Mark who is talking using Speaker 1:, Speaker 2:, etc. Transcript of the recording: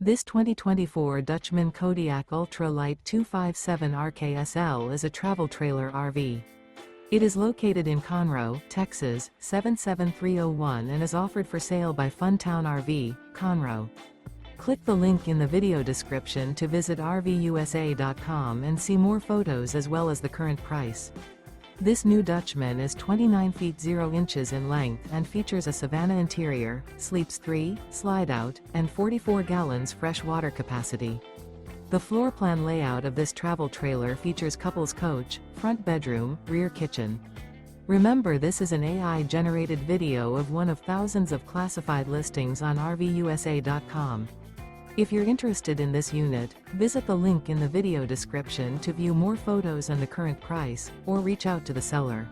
Speaker 1: This 2024 Dutchmen Kodiak Ultra-Lite 257 RKSL is a travel trailer RV. It is located in Conroe, Texas, 77301 and is offered for sale by Funtown RV, Conroe. Click the link in the video description to visit RVUSA.com and see more photos as well as the current price. This new Dutchmen is 29 feet 0 inches in length and features a SAVANNAH interior, sleeps 3, slide-out, and 44 gallons fresh water capacity. The floor plan layout of this travel trailer features couples coach, front bedroom, rear kitchen. Remember, this is an AI-generated video of one of thousands of classified listings on RVUSA.com. If you're interested in this unit, visit the link in the video description to view more photos and the current price, or reach out to the seller.